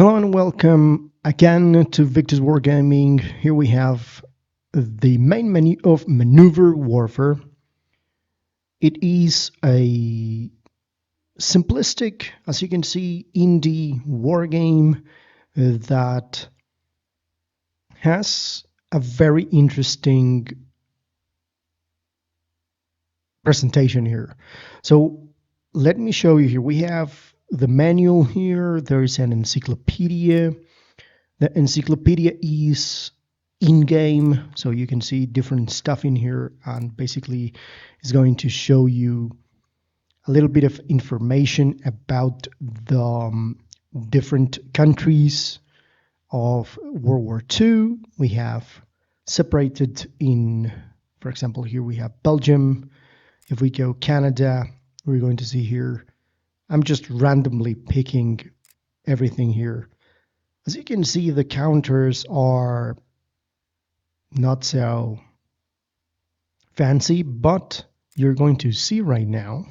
Hello and welcome again to Victor's Wargaming. Here we have the main menu of Maneuver Warfare. It is a simplistic, as you can see, indie wargame that has a very interesting presentation here. So let me show you here. We have the manual here. There is an encyclopedia. The encyclopedia is in-game, so you can see different stuff in here, and basically it's going to show you a little bit of information about the different countries of World War II. We have separated in, for example, here we have Belgium. If we go Canada, we're going to see here, I'm just randomly picking everything here. As you can see, the counters are not so fancy, but you're going to see right now.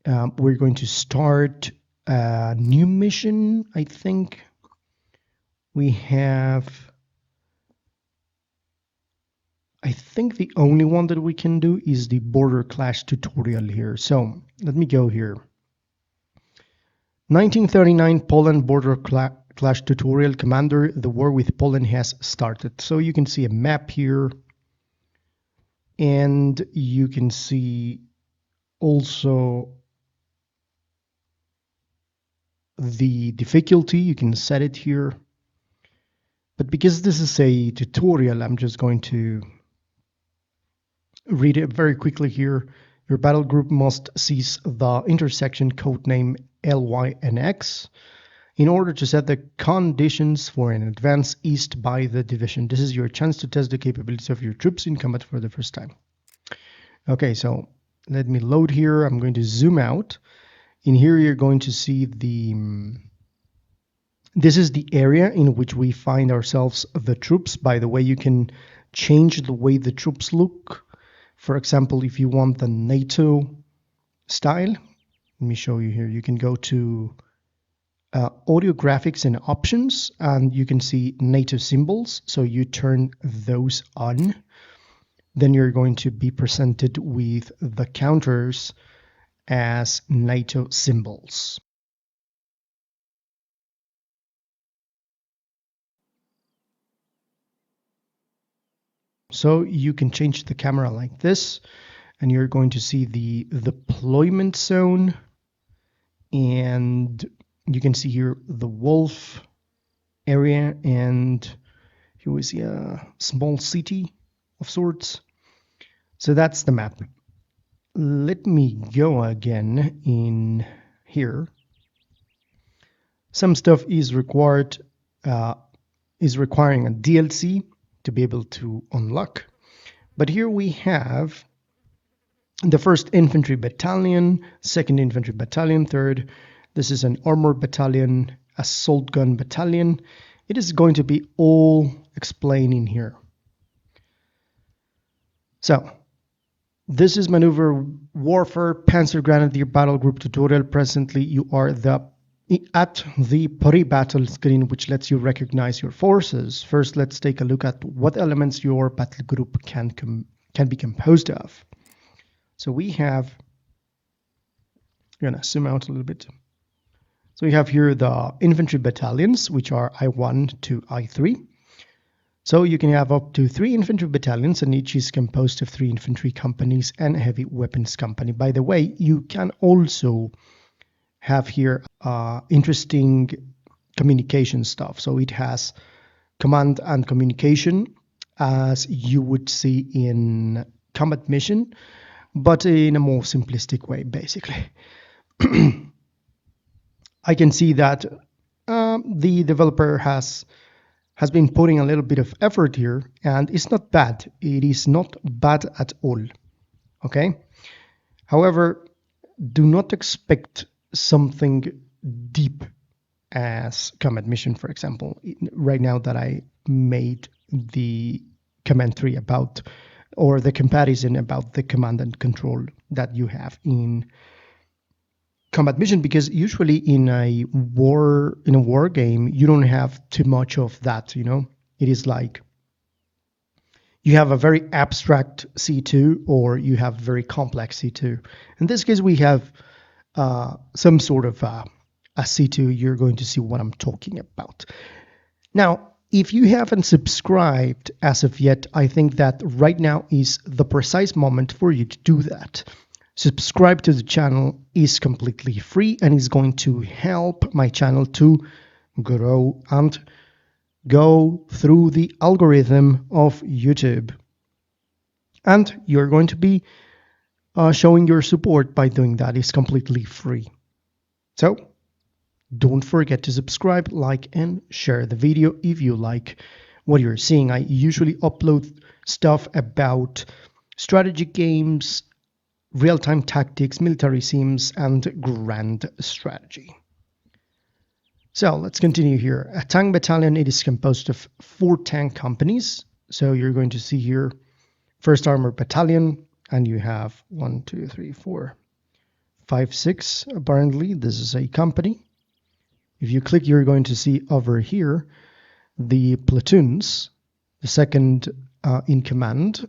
We're going to start a new mission, I think. We have, I think the only one that we can do is the border clash tutorial here. So let me go here. 1939 Poland border clash tutorial. Commander, the war with Poland has started. So you can see a map here, and you can see also the difficulty. You can set it here, but because this is a tutorial, I'm just going to read it very quickly here. Your battle group must seize the intersection codename LY and X in order to set the conditions for an advance east by the division. This is your chance to test the capabilities of your troops in combat for the first time. Okay, so let me load here. I'm going to zoom out. In here, you're going to see this is the area in which we find ourselves, the troops. By the way, you can change the way the troops look. For example, if you want the NATO style, let me show you here. You can go to audio graphics and options, and you can see NATO symbols. So you turn those on. Then you're going to be presented with the counters as NATO symbols. So you can change the camera like this, and you're going to see the deployment zone, and you can see here the wolf area, and here we see a small city of sorts. So that's the map. Let me go again in here. Some stuff is requiring a DLC to be able to unlock. But here we have the 1st Infantry Battalion, 2nd Infantry Battalion, 3rd. This is an Armor Battalion, Assault Gun Battalion. It is going to be all explained in here. So, this is Maneuver Warfare Pazergranadier Battle Group Tutorial. Presently, you are at the pre-battle screen, which lets you recognize your forces. First, let's take a look at what elements your battle group can be composed of. So we have, I'm going to zoom out a little bit. So we have here the infantry battalions, which are I1 to I3. So you can have up to 3 infantry battalions, and each is composed of 3 infantry companies and a heavy weapons company. By the way, you can also have here interesting communication stuff. So it has command and communication, as you would see in combat mission, but in a more simplistic way, basically. I can see that the developer has been putting a little bit of effort here, and it's not bad. It is not bad at all. Okay. However, do not expect something deep as combat mission, for example. Right now that I made the command tree about, or the comparison about the command and control that you have in combat mission, because usually in a war game you don't have too much of that. It is like you have a very abstract C2 or you have very complex C2. In this case, we have some sort of a C2. You're going to see what I'm talking about. Now, if you haven't subscribed as of yet, I think that right now is the precise moment for you to do that. Subscribe to the channel is completely free and is going to help my channel to grow and go through the algorithm of YouTube. And you're going to be showing your support by doing that. It's completely free. So don't forget to subscribe, like, and share the video if you like what you're seeing. I usually upload stuff about strategy games, real-time tactics, military sims, and grand strategy. So let's continue here. A tank battalion, it is composed of 4 tank companies. So you're going to see here 1st Armored Battalion, and you have 1, 2, 3, 4, 5, 6. Apparently, this is a company. If you click, you're going to see over here the platoons, the second in command,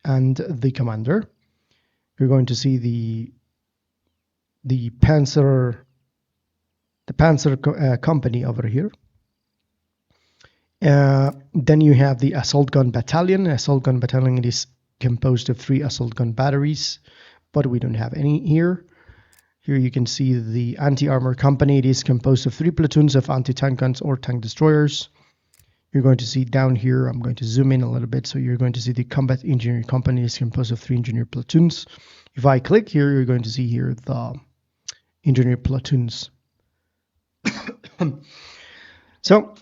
and the commander. You're going to see the Panzer company over here. Then you have the assault gun battalion. Assault gun battalion is composed of 3 assault gun batteries, but we don't have any here. Here you can see the anti-armor company. It is composed of 3 platoons of anti-tank guns or tank destroyers. You're going to see down here, I'm going to zoom in a little bit, so you're going to see the combat engineer company is composed of 3 engineer platoons. If I click here, you're going to see here the engineer platoons. So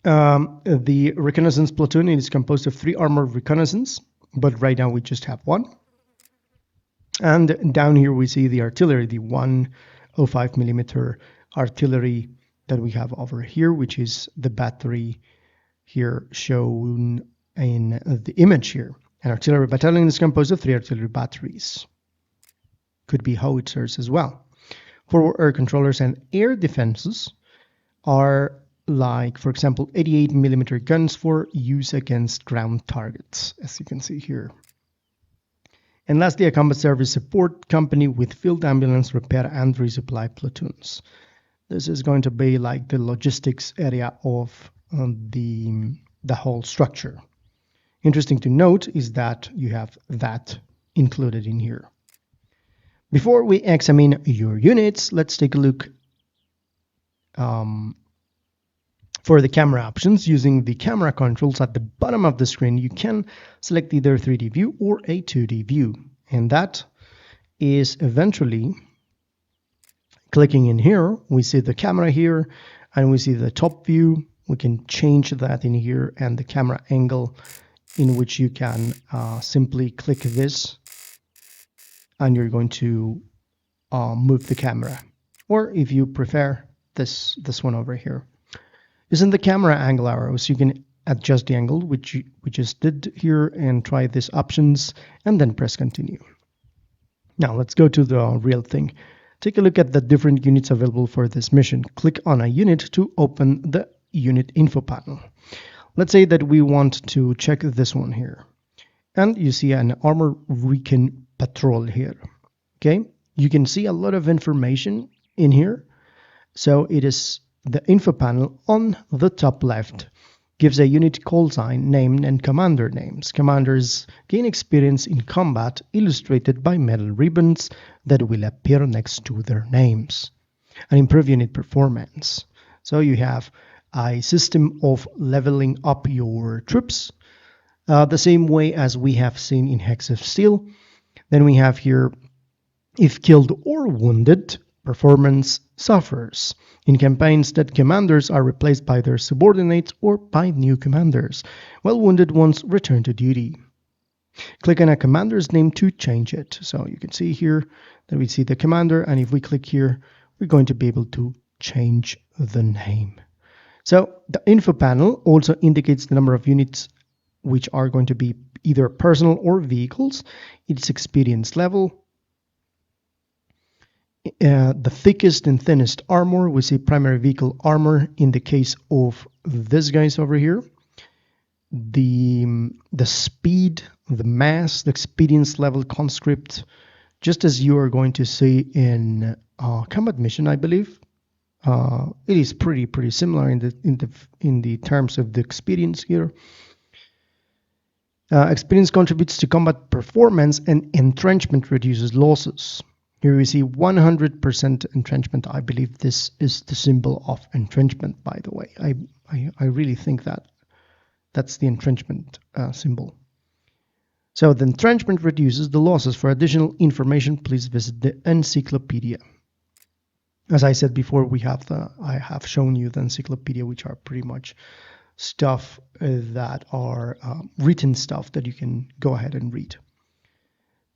the reconnaissance platoon, it is composed of 3 armored reconnaissance, but right now we just have 1. And down here we see the artillery, the 105 millimeter artillery that we have over here, which is the battery here shown in the image here. An artillery battalion is composed of 3 artillery batteries. Could be howitzers as well. Forward air controllers and air defenses are like, for example, 88 millimeter guns for use against ground targets, as you can see here. And lastly, a combat service support company with field ambulance repair and resupply platoons. This is going to be like the logistics area of the whole structure. Interesting to note is that you have that included in here. Before we examine your units, let's take a look for the camera options. Using the camera controls at the bottom of the screen, you can select either 3D view or a 2D view. And that is eventually clicking in here. We see the camera here and we see the top view. We can change that in here, and the camera angle, in which you can simply click this and you're going to move the camera. Or if you prefer this one over here. Using the camera angle arrows, you can adjust the angle, which we just did here, and try these options and then press continue. Now let's go to the real thing. Take a look at the different units available for this mission. Click on a unit to open the unit info panel. Let's say that we want to check this one here. And you see an armor recon patrol here. Okay, you can see a lot of information in here. So it is the info panel on the top left. Gives a unit call sign, name, and commander names. Commanders gain experience in combat, illustrated by metal ribbons that will appear next to their names, and improve unit performance. So you have a system of leveling up your troops, the same way as we have seen in Hex of Steel. Then we have here, if killed or wounded, performance suffers. In campaigns that commanders are replaced by their subordinates or by new commanders, while wounded ones return to duty. Click on a commander's name to change it. So you can see here that we see the commander, and if we click here, we're going to be able to change the name. So the info panel also indicates the number of units which are going to be either personal or vehicles, its experience level, The thickest and thinnest armor, we say primary vehicle armor in the case of this guys over here. The speed, the mass, the experience level conscript, just as you are going to see in combat mission, I believe. It is pretty similar in the terms of the experience here. Experience contributes to combat performance, and entrenchment reduces losses. Here we see 100% entrenchment. I believe this is the symbol of entrenchment, by the way. I really think that's the entrenchment symbol. So the entrenchment reduces the losses. For additional information, please visit the encyclopedia. As I said before, I have shown you the encyclopedia, which are pretty much stuff that are written stuff that you can go ahead and read.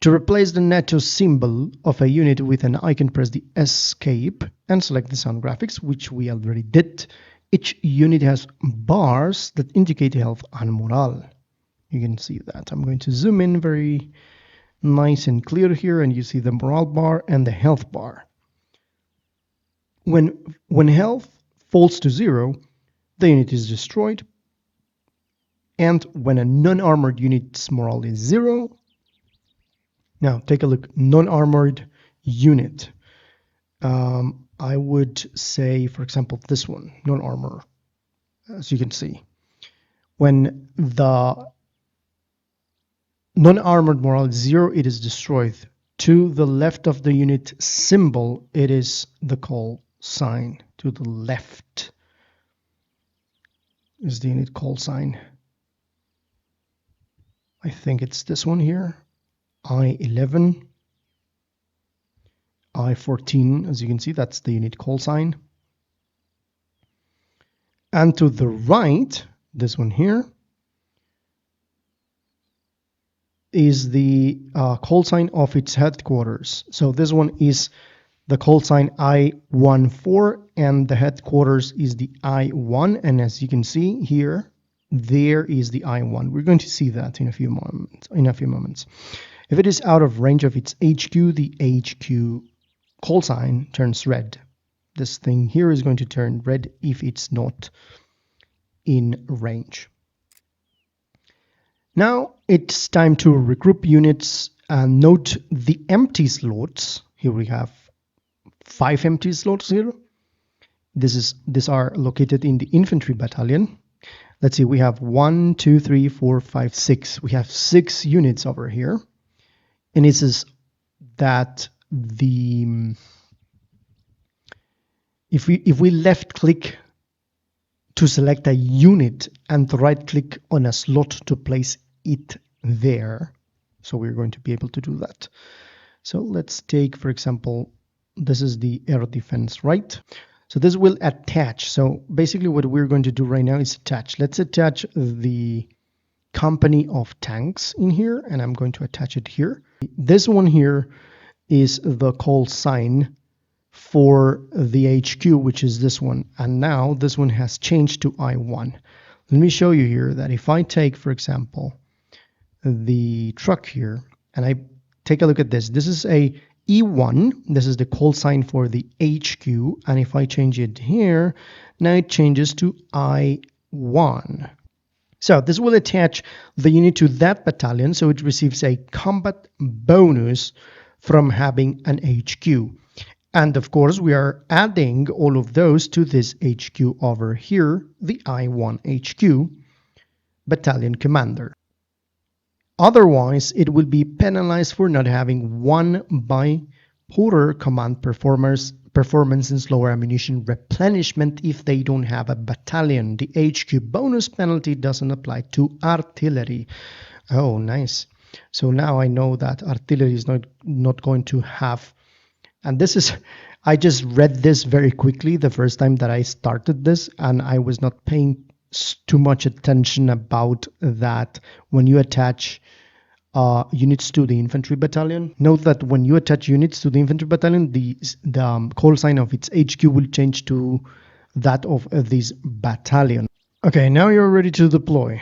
To replace the NATO symbol of a unit with an icon, press the escape and select the sound graphics, which we already did. Each unit has bars that indicate health and morale. You can see that. I'm going to zoom in very nice and clear here, and you see the morale bar and the health bar. When health falls to 0, the unit is destroyed. And when a non-armored unit's morale is 0, now take a look, non-armored unit. I would say, for example, this one, non-armor, as you can see. When the non-armored morale is 0, it is destroyed. To the left of the unit symbol, it is the call sign. To the left is the unit call sign. I think it's this one here, I11, I14, as you can see, that's the unit call sign. And to the right, this one here, is the call sign of its headquarters. So this one is the call sign I14, and the headquarters is the I1. And as you can see here, there is the I1. We're going to see that in a few moments. If it is out of range of its HQ, the HQ call sign turns red. This thing here is going to turn red if it's not in range. Now it's time to regroup units. Note the empty slots. Here we have 5 empty slots here. These are located in the infantry battalion. Let's see, we have 1, 2, 3, 4, 5, 6. We have 6 units over here. And it says that if we left click to select a unit and right click on a slot to place it there, so we're going to be able to do that. So let's take, for example, this is the air defense, right? So this will attach. So basically what we're going to do right now is attach. Let's attach the company of tanks in here, and I'm going to attach it here. This one here is the call sign for the HQ, which is this one. And now this one has changed to I1. Let me show you here that if I take, for example, the truck here, and I take a look at this, this is a E1, this is the call sign for the HQ, and if I change it here, now it changes to I1. So this will attach the unit to that battalion, so it receives a combat bonus from having an HQ. And of course, we are adding all of those to this HQ over here, the I1 HQ, battalion commander. Otherwise, it will be penalized for not having one by poorer command performance and slower ammunition replenishment if they don't have a battalion. The HQ bonus penalty doesn't apply to artillery. Oh, nice. So now I know that artillery is not going to have, and this is, I just read this very quickly the first time that I started this, and I was not paying too much attention about that. When you attach units to the infantry battalion, note that when you attach units to the infantry battalion, the call sign of its HQ will change to that of this battalion. Okay, now you're ready to deploy.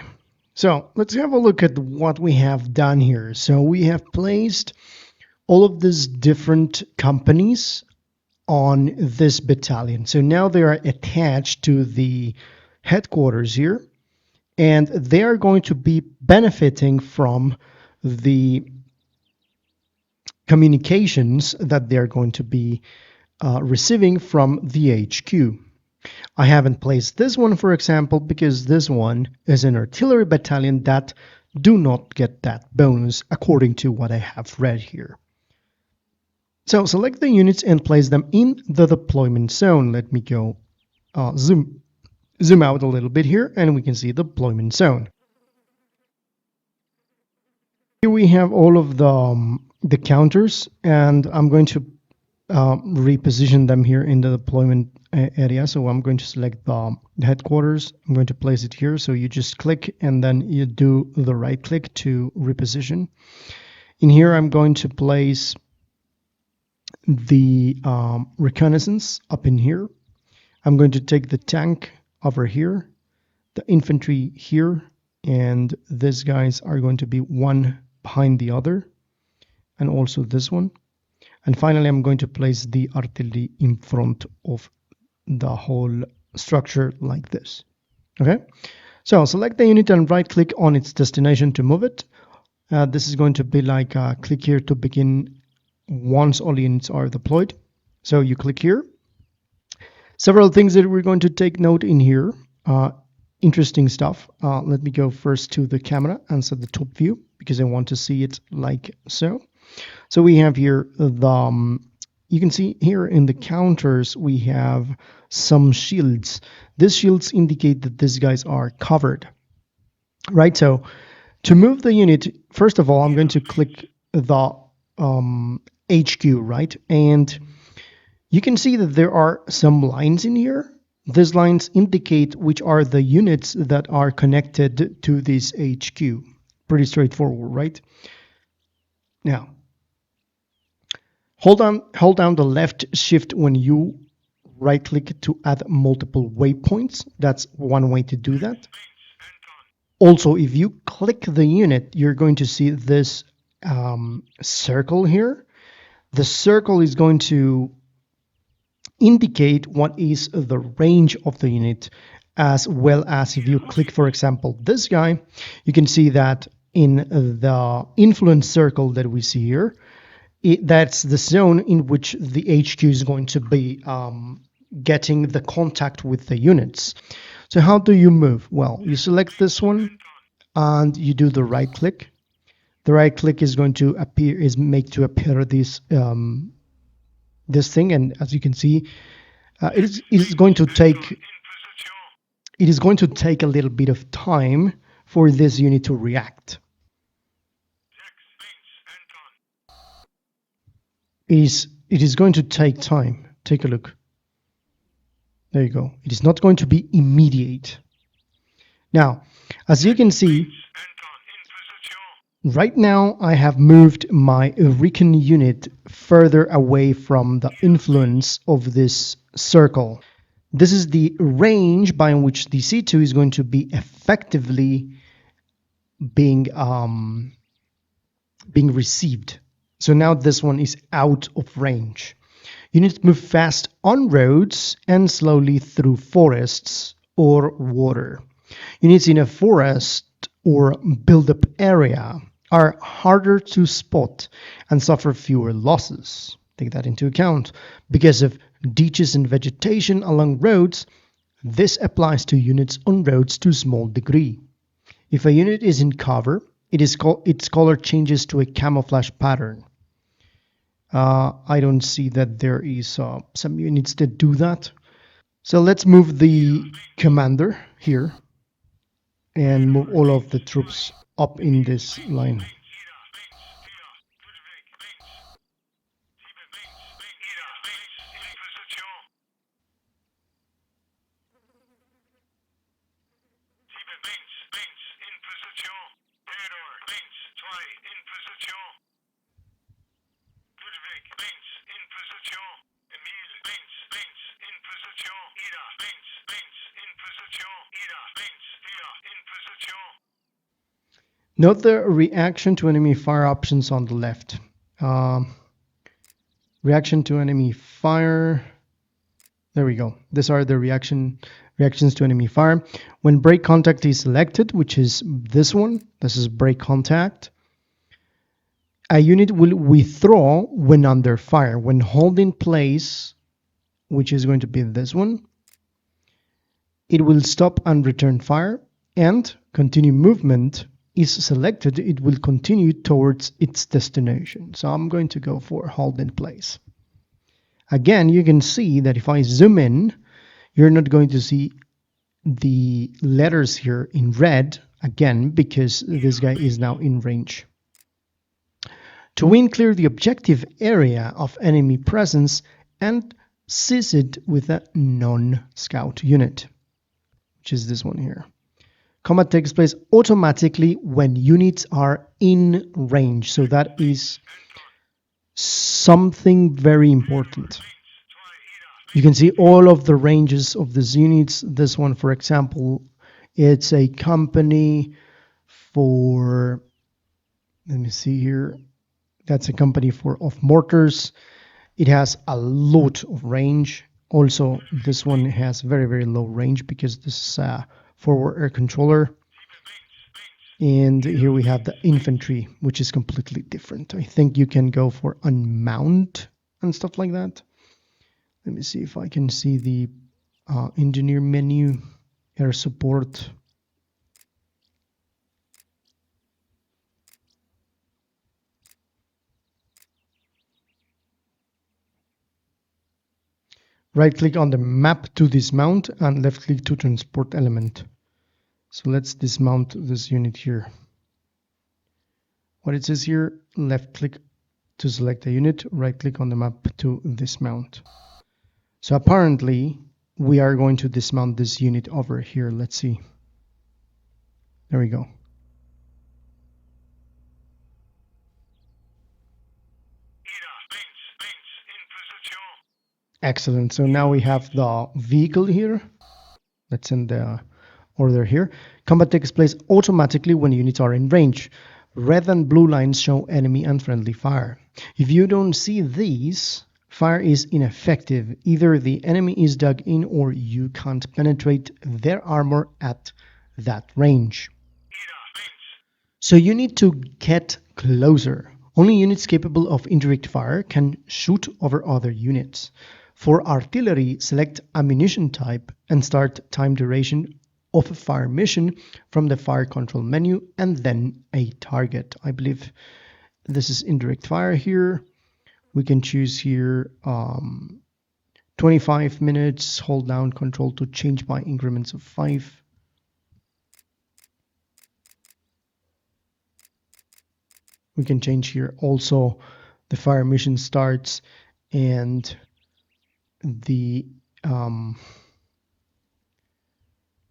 So let's have a look at what we have done here. So we have placed all of these different companies on this battalion. So now they are attached to the headquarters here, and they are going to be benefiting from the communications that they're going to be receiving from the HQ. I haven't placed this one, for example, because this one is an artillery battalion that do not get that bonus according to what I have read here. So select the units and place them in the deployment zone. Let me go zoom out a little bit here, and we can see the deployment zone. Here we have all of the counters, and I'm going to reposition them here in the deployment area. So I'm going to select the headquarters. I'm going to place it here. So you just click and then you do the right click to reposition. In here, I'm going to place the reconnaissance up in here. I'm going to take the tank over here, the infantry here, and these guys are going to be one behind the other, and also this one. And finally, I'm going to place the artillery in front of the whole structure like this. Okay, so select the unit and right click on its destination to move it. This is going to be like click here to begin once all units are deployed. So you click here. Several things that we're going to take note in here. Interesting stuff. Let me go first to the camera and set the top view because I want to see it like so. So we have here the, you can see here in the counters, we have some shields. These shields indicate that these guys are covered, right? So to move the unit, first of all, I'm going to click the HQ, right? And you can see that there are some lines in here. These lines indicate which are the units that are connected to this HQ. Pretty straightforward, right? Now, hold down the left shift when you right click to add multiple waypoints. That's one way to do that. Also, if you click the unit, you're going to see this circle here. The circle is going to indicate what is the range of the unit, as well as if you click, for example, this guy, you can see that in the influence circle that we see here, that's the zone in which the HQ is going to be getting the contact with the units. So how do you move? Well, you select this one and you do the right click. The right click is going to make to appear this this thing, and as you can see, it is going to take a little bit of time for this unit to react. It is going to take time. Take a look. There you go. It is not going to be immediate. Now, as you can see, right now I have moved my recon unit further away from the influence of this circle. This is the range by which the C2 is going to be effectively being received. So now this one is out of range. You need to move fast on roads and slowly through forests or water. Units in a forest or build-up area are harder to spot and suffer fewer losses. Take that into account. Because of ditches and vegetation along roads, this applies to units on roads to a small degree. If a unit is in cover, its color changes to a camouflage pattern. I don't see that there is some units that do that. So let's move the commander here and move all of the troops up in this line. Note the reaction to enemy fire options on the left. Reaction to enemy fire. There we go. These are the reactions to enemy fire. When break contact is selected, which is this one, this is break contact, a unit will withdraw when under fire. When holding place, which is going to be this one, it will stop and return fire, and continue movement is selected, it will continue towards its destination. So I'm going to go for hold in place. Again, you can see that if I zoom in, you're not going to see the letters here in red again because this guy is now in range. To win, clear the objective area of enemy presence and seize it with a non-scout unit, which is this one here. Combat takes place automatically when units are in range. So that is something very important. You can see all of the ranges of these units. This one, for example, it's a company for, let me see here. That's a company of mortars. It has a lot of range. Also, this one has very, very low range because this is a forward air controller. And here we have the infantry, which is completely different. I think you can go for unmount and stuff like that. Let me see if I can see the engineer menu, air support. Right click on the map to dismount and left click to transport element. So let's dismount this unit here. What it says here, left click to select a unit, right click on the map to dismount. So apparently we are going to dismount this unit over here. Let's see. There we go. Excellent. So now we have the vehicle here. Let's send the order here. Combat takes place automatically when units are in range. Red and blue lines show enemy and friendly fire. If you don't see these, fire is ineffective. Either the enemy is dug in or you can't penetrate their armor at that range. So you need to get closer. Only units capable of indirect fire can shoot over other units. For artillery, select ammunition type and start time duration of a fire mission from the fire control menu and then a target. I believe this is indirect fire here. We can choose here 25 minutes, hold down control to change by increments of 5. We can change here also the fire mission starts and the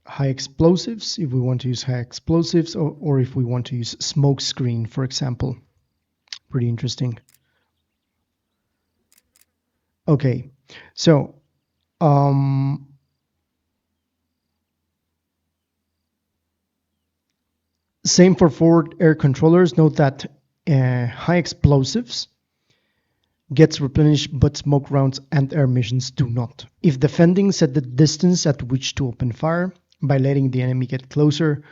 high explosives, if we want to use high explosives, or if we want to use smoke screen, for example. Pretty interesting. Okay, so same for forward air controllers. Note that high explosives gets replenished, but smoke rounds and air missions do not. If defending, set the distance at which to open fire by letting the enemy get closer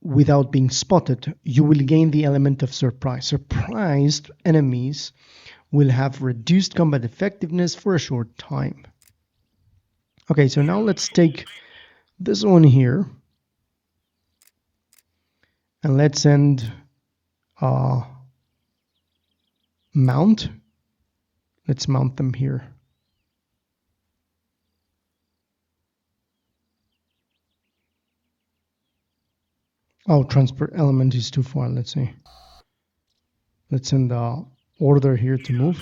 without being spotted. You will gain the element of surprise. Surprised enemies will have reduced combat effectiveness for a short time. Okay, so now let's take this one here and let's send mount. Let's mount them here. Oh, transport element is too far. Let's see. Let's send the order here to move.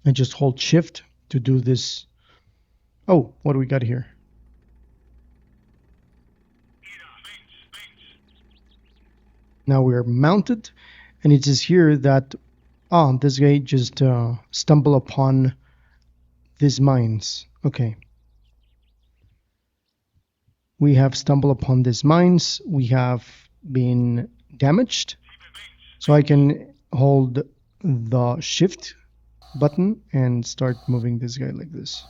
And just hold shift to do this. Oh, what do we got here? Now we are mounted, and it says here that this guy just stumbled upon these mines. Okay. We have stumbled upon these mines. We have been damaged. So I can hold the shift button and start moving this guy like this.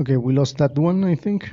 Okay, we lost that one, I think.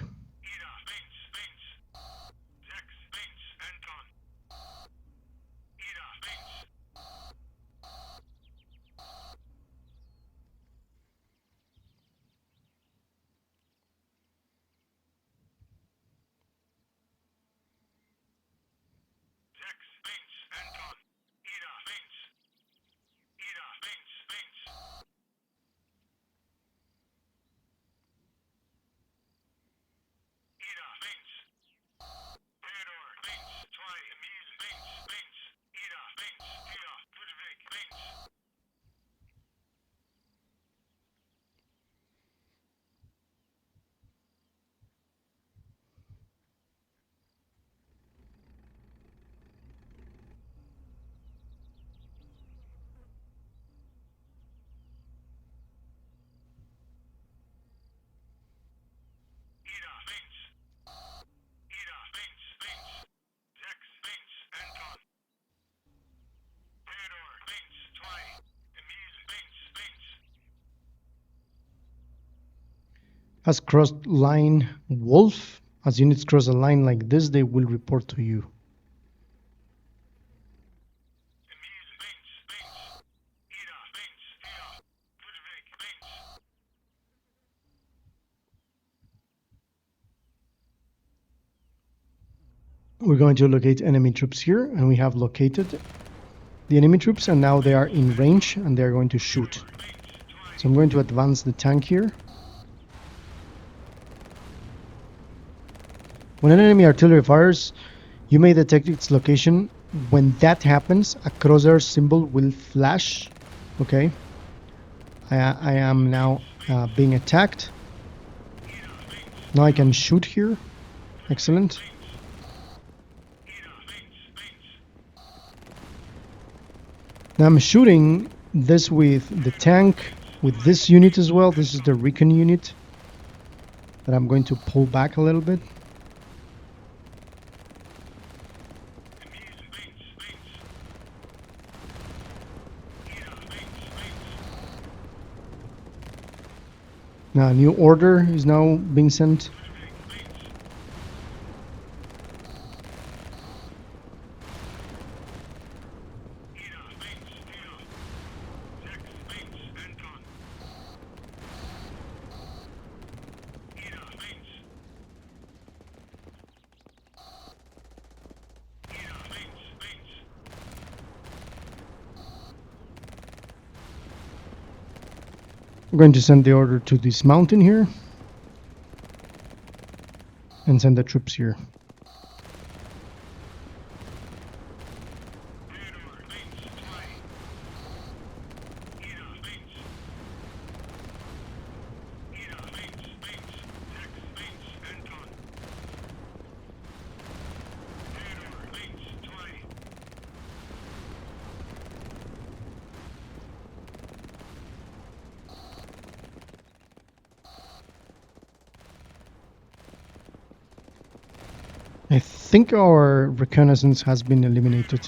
Has crossed line wolf. As units cross a line like this, they will report to you. We're going to locate enemy troops here, and we have located the enemy troops, and now they are in range and they're going to shoot. So I'm going to advance the tank here. When an enemy artillery fires, you may detect its location. When that happens, a crosshair symbol will flash. Okay. I am now being attacked. Now I can shoot here. Excellent. Now I'm shooting this with the tank, with this unit as well. This is the recon unit that I'm going to pull back a little bit. Now a new order is now being sent. I'm going to send the order to this mountain here and send the troops here. I think our reconnaissance has been eliminated.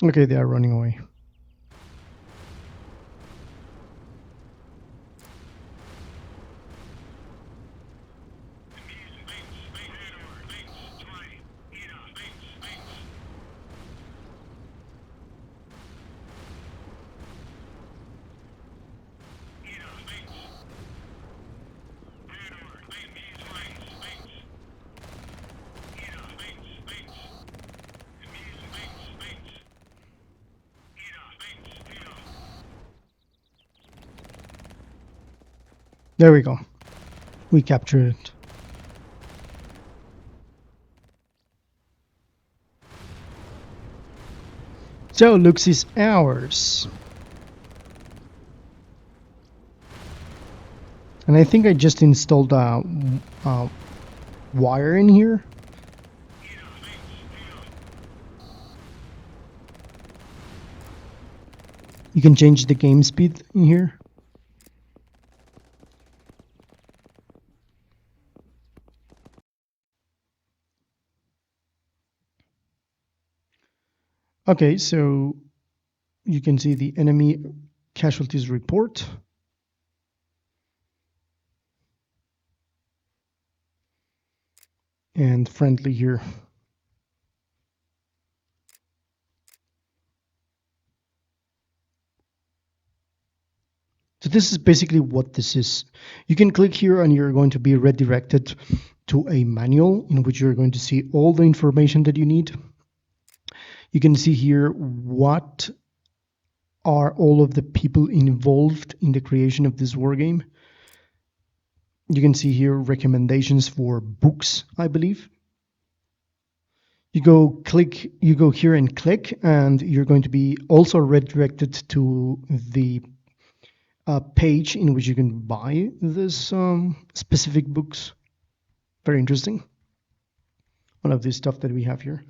Okay, they are running away. There we go. We captured it. So Lux is ours. And I think I just installed a wire in here. You can change the game speed in here. Okay, so you can see the enemy casualties report. And friendly here. So this is basically what this is. You can click here and you're going to be redirected to a manual in which you're going to see all the information that you need. You can see here what are all of the people involved in the creation of this wargame. You can see here recommendations for books, I believe. You go here and click, and you're going to be also redirected to the page in which you can buy this specific books. Very interesting. One of this stuff that we have here.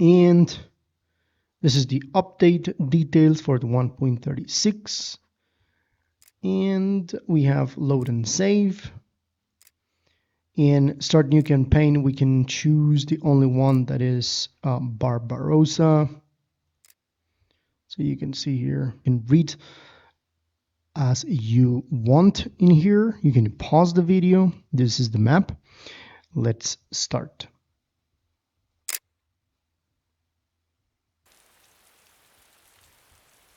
And this is the update details for the 1.36. And we have load and save. In start new campaign, we can choose the only one that is Barbarossa. So you can see here, you can read as you want in here. You can pause the video. This is the map. Let's start.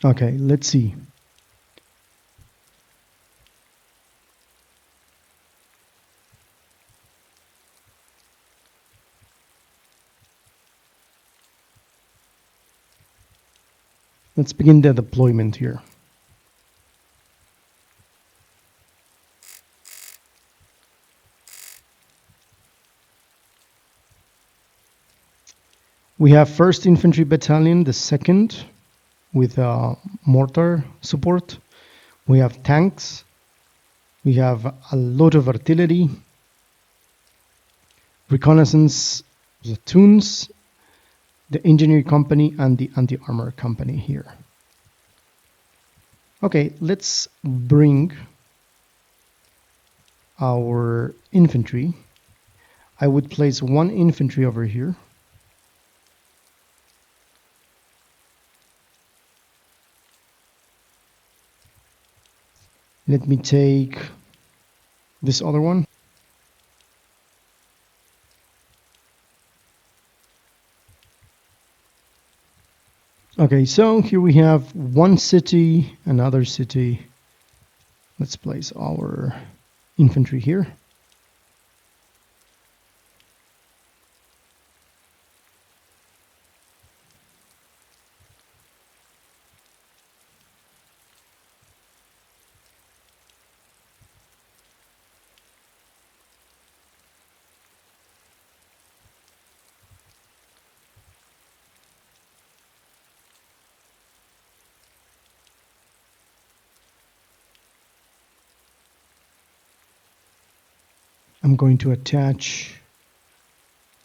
Okay, let's see. Let's begin the deployment here. We have 1st Infantry Battalion, the 2nd, with mortar support. We have tanks. We have a lot of artillery, reconnaissance platoons, the engineer company, and the anti-armor company here. Okay, let's bring our infantry. I would place 1 infantry over here. Let me take this other one. Okay, so here we have 1 city, another city. Let's place our infantry here. I'm going to attach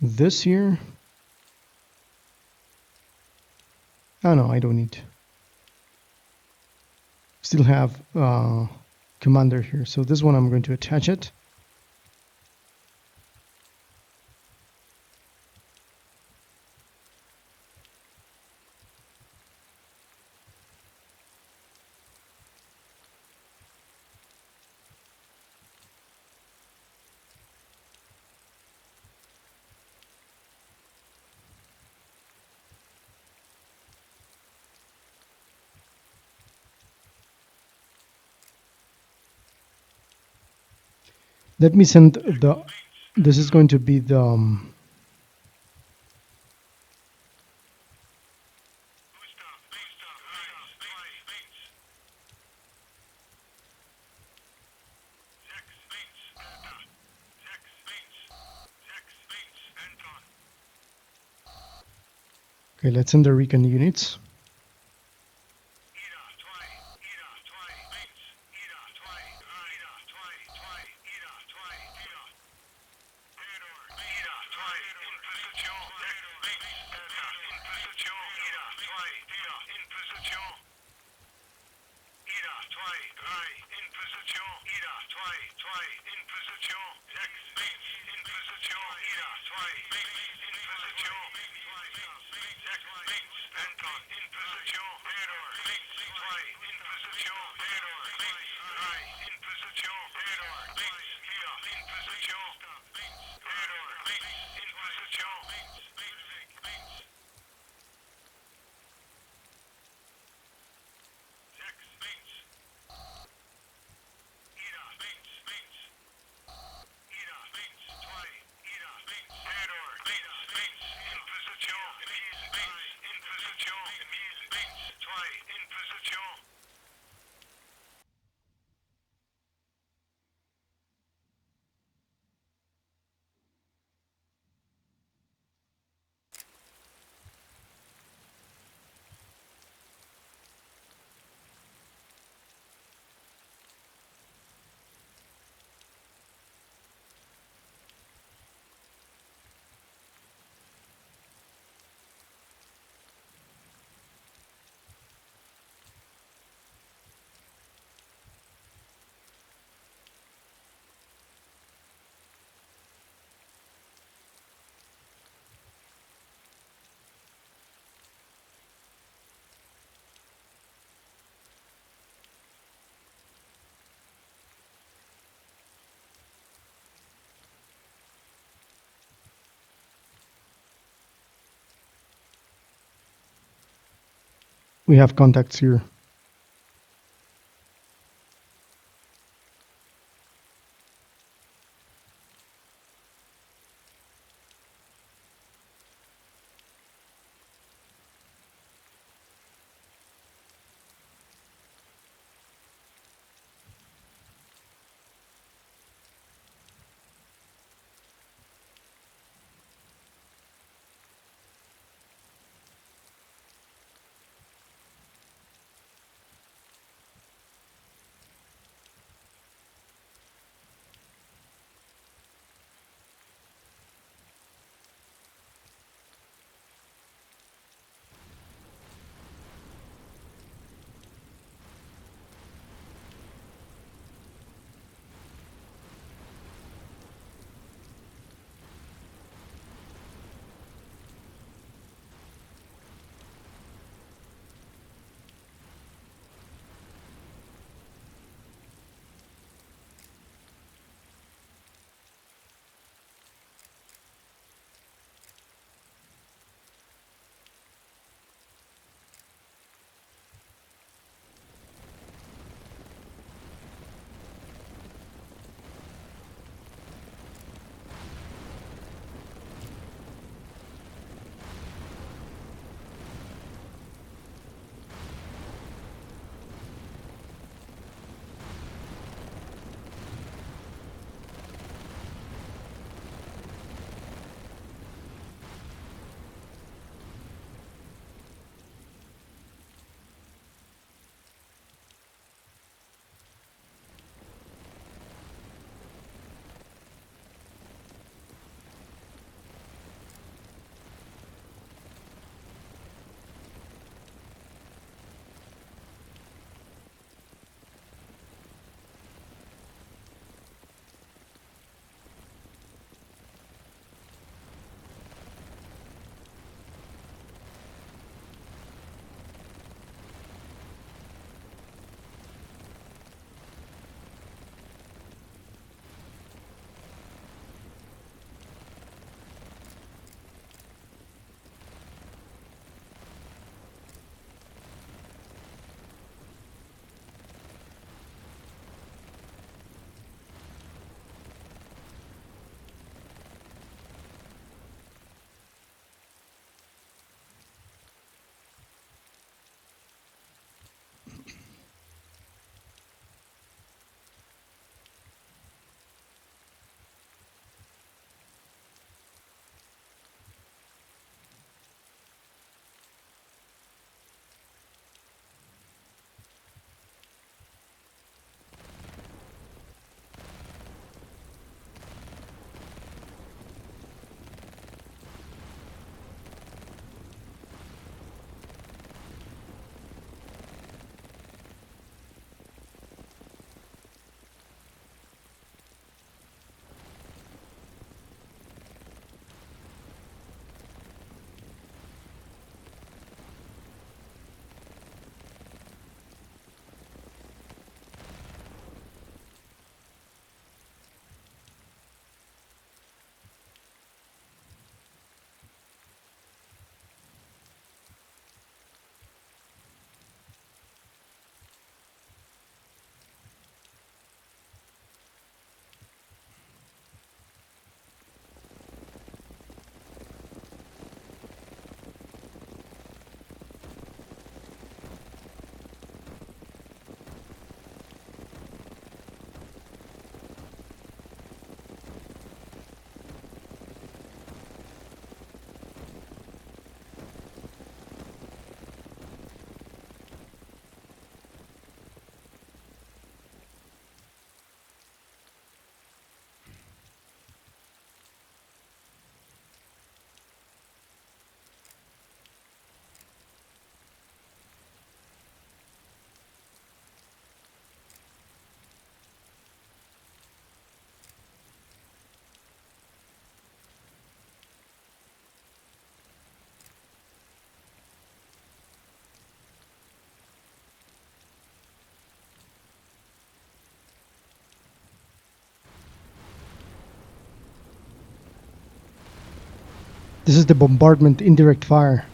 this here. Oh no, I don't need. Still have commander here. So this one I'm going to attach it. Let me send the, this is going to be the, okay, let's send the recon units. We have contacts here. This is the bombardment indirect fire.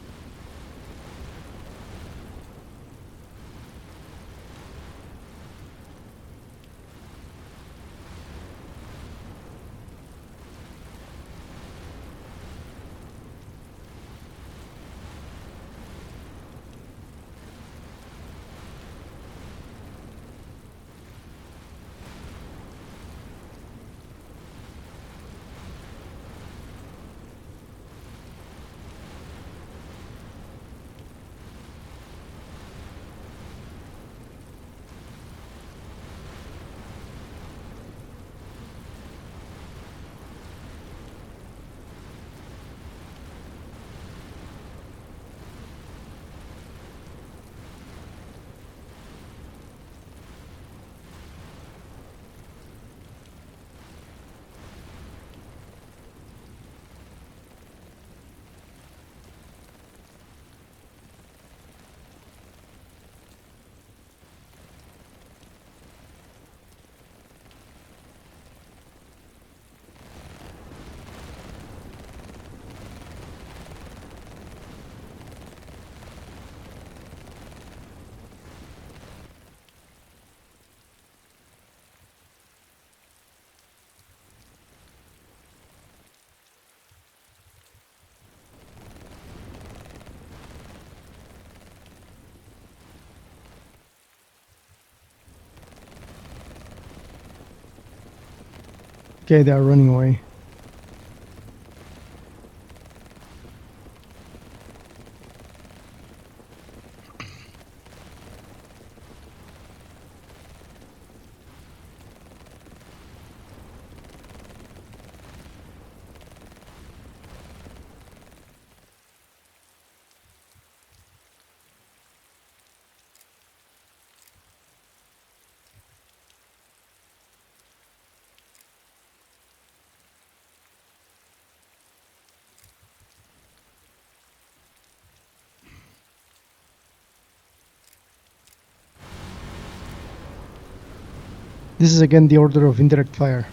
Okay, they are running away. This is again the order of indirect fire.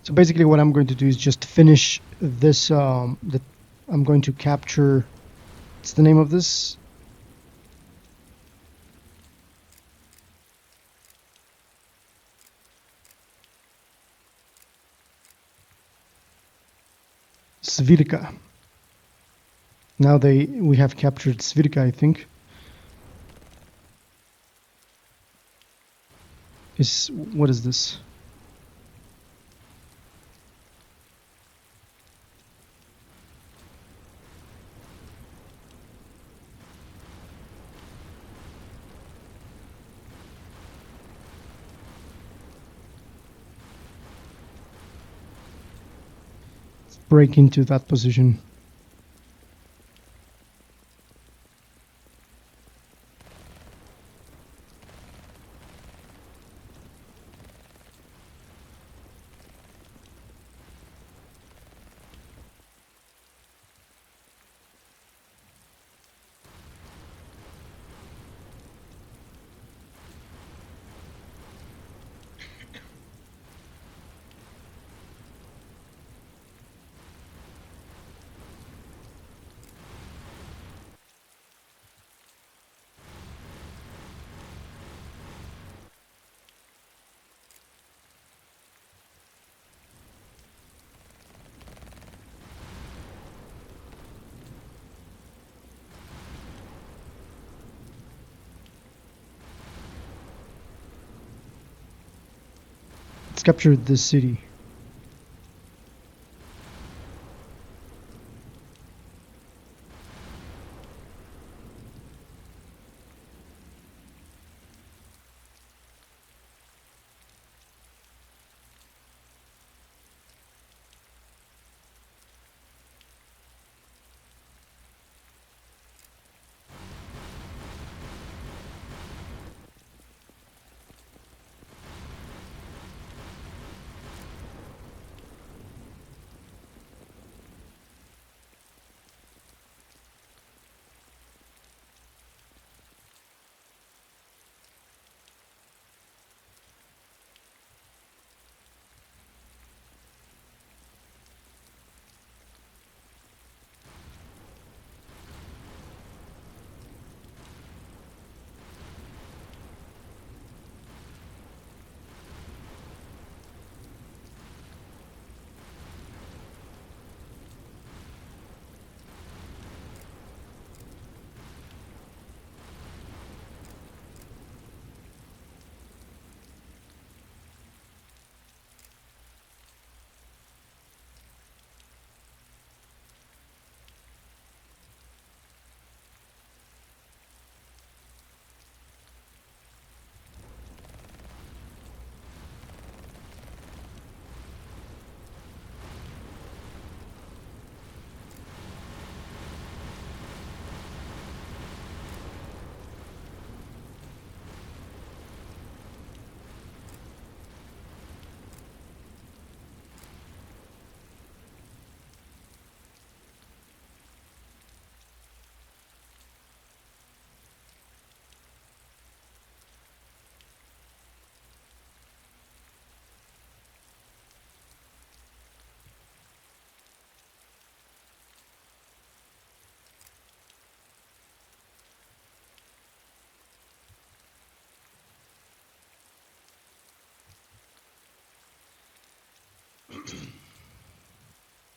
So basically what I'm going to do is just finish this, I'm going to capture, what's the name of this? Svirka. Now we have captured Svirka, I think. What is this? Let's break into that position. Let's capture this city.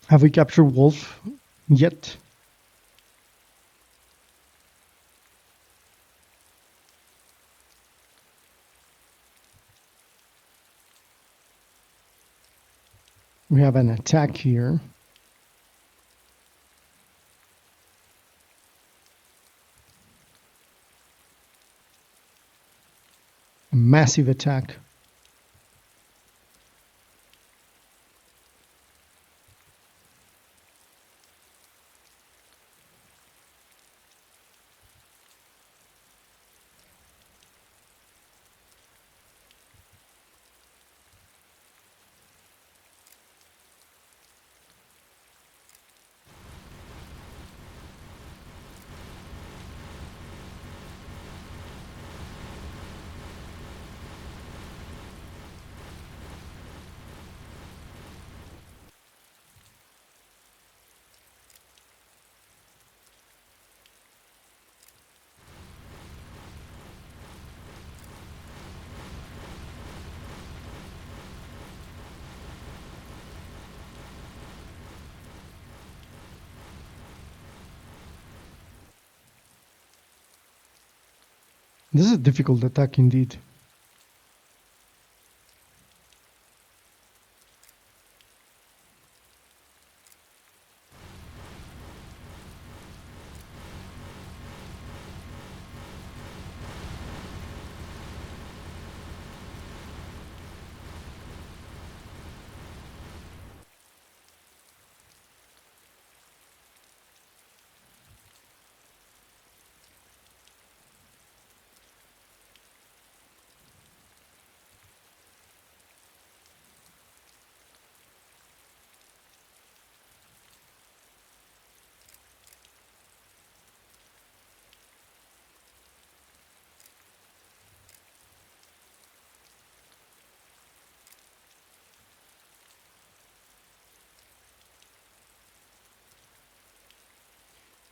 Have we captured Wolf yet? We have an attack here. A massive attack. This is a difficult attack indeed.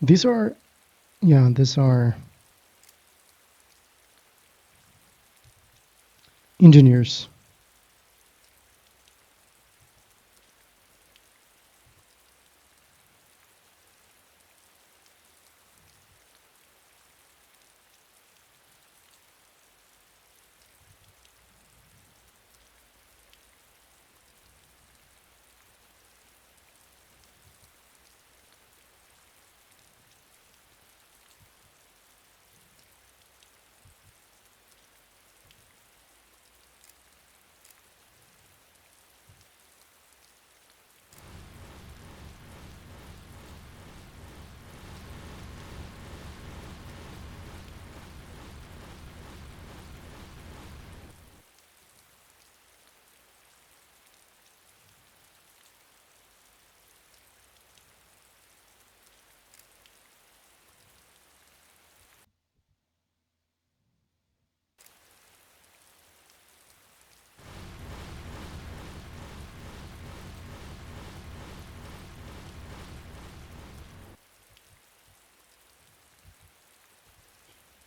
These are, yeah, these are engineers.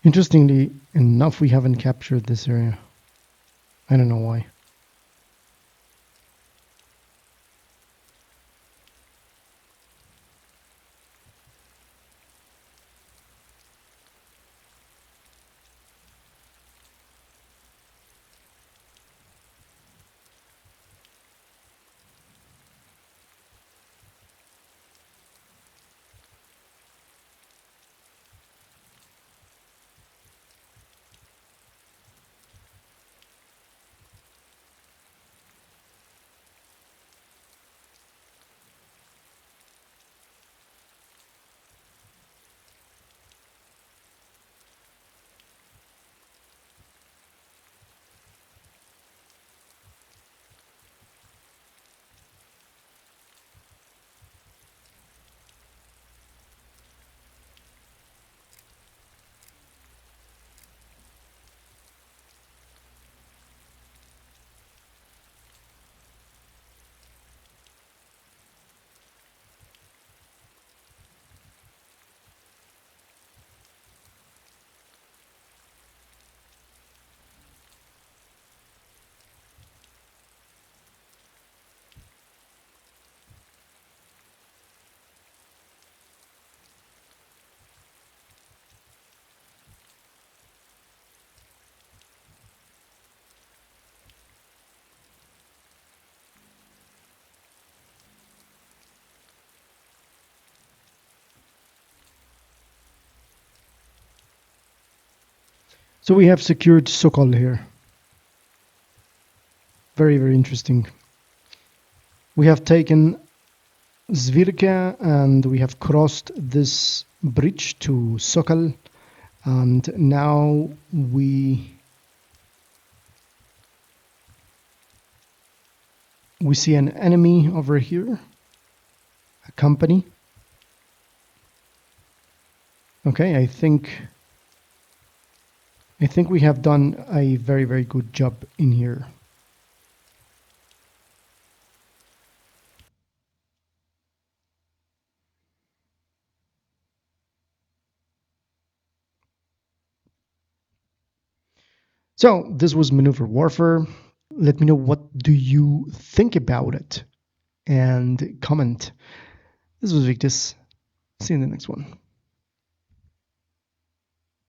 Interestingly enough, we haven't captured this area. I don't know why. So we have secured Sokol here. Very, very interesting. We have taken Zvirka and we have crossed this bridge to Sokol, and now we see an enemy over here, a company. Okay, I think we have done a very, very good job in here. So this was Maneuver Warfare. Let me know, what do you think about it, and comment. This was Victus. See you in the next one.